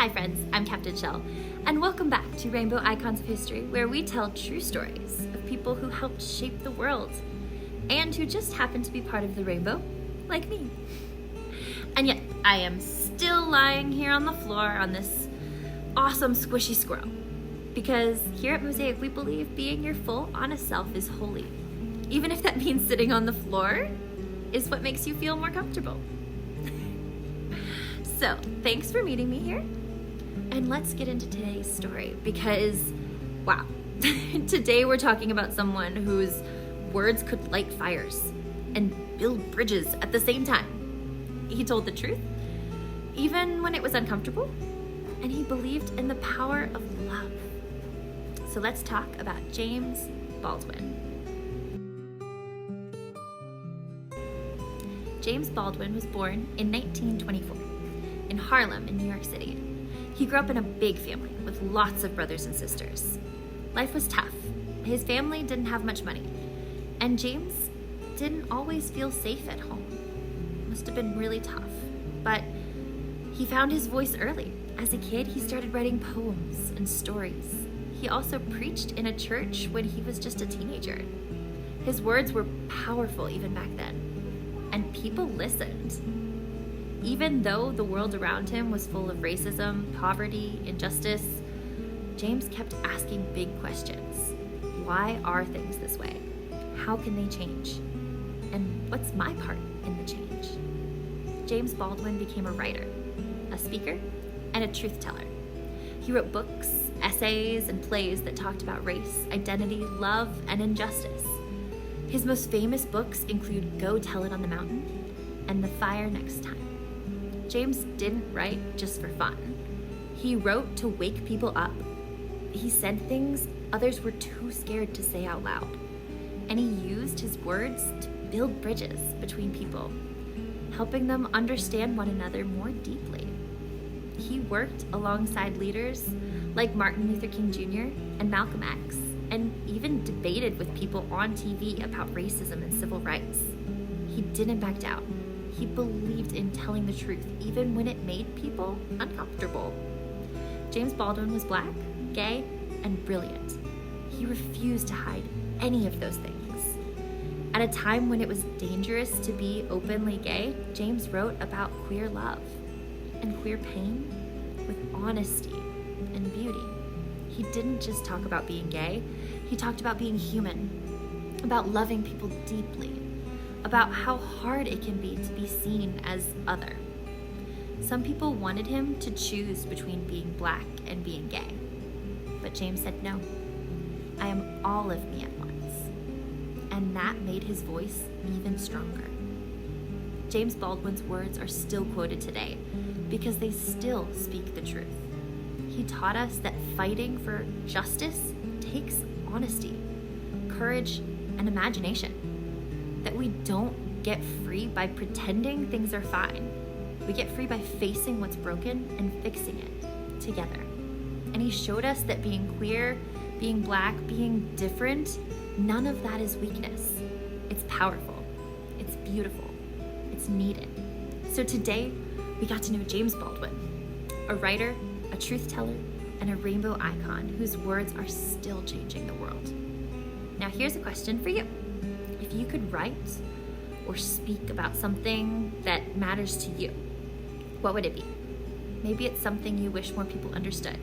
Hi friends, I'm Captain Shell, and welcome back to Rainbow Icons of History, where we tell true stories of people who helped shape the world, and who just happen to be part of the rainbow, like me. And yet, I am still lying here on the floor on this awesome squishy squirrel, because here at Mosaic we believe being your full, honest self is holy, even if that means sitting on the floor is what makes you feel more comfortable. So, thanks for meeting me here. And let's get into today's story because, wow, today we're talking about someone whose words could light fires and build bridges at the same time. He told the truth, even when it was uncomfortable, and he believed in the power of love. So let's talk about James Baldwin. James Baldwin was born in 1924 in Harlem in New York City. He grew up in a big family with lots of brothers and sisters. Life was tough. His family didn't have much money, and James didn't always feel safe at home. It must have been really tough, but he found his voice early. As a kid, he started writing poems and stories. He also preached in a church when he was just a teenager. His words were powerful even back then, and people listened. Even though the world around him was full of racism, poverty, injustice, James kept asking big questions. Why are things this way? How can they change? And what's my part in the change? James Baldwin became a writer, a speaker, and a truth teller. He wrote books, essays, and plays that talked about race, identity, love, and injustice. His most famous books include Go Tell It on the Mountain and The Fire Next Time. James didn't write just for fun. He wrote to wake people up. He said things others were too scared to say out loud. And he used his words to build bridges between people, helping them understand one another more deeply. He worked alongside leaders like Martin Luther King Jr. and Malcolm X, and even debated with people on TV about racism and civil rights. He didn't back down. He believed in telling the truth, even when it made people uncomfortable. James Baldwin was Black, gay, and brilliant. He refused to hide any of those things. At a time when it was dangerous to be openly gay, James wrote about queer love and queer pain with honesty and beauty. He didn't just talk about being gay, he talked about being human, about loving people deeply, about how hard it can be to be seen as other. Some people wanted him to choose between being Black and being gay, but James said no. I am all of me at once, and that made his voice even stronger. James Baldwin's words are still quoted today because they still speak the truth. He taught us that fighting for justice takes honesty, courage, and imagination. That we don't get free by pretending things are fine. We get free by facing what's broken and fixing it together. And he showed us that being queer, being Black, being different, none of that is weakness. It's powerful, it's beautiful, it's needed. So today, we got to know James Baldwin, a writer, a truth teller, and a rainbow icon whose words are still changing the world. Now here's a question for you. If you could write or speak about something that matters to you, what would it be? Maybe it's something you wish more people understood.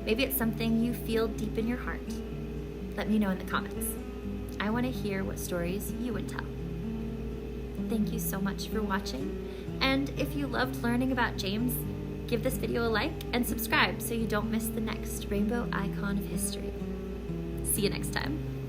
Maybe it's something you feel deep in your heart. Let me know in the comments. I want to hear what stories you would tell. Thank you so much for watching. And if you loved learning about James, give this video a like and subscribe so you don't miss the next Rainbow Icon of History. See you next time.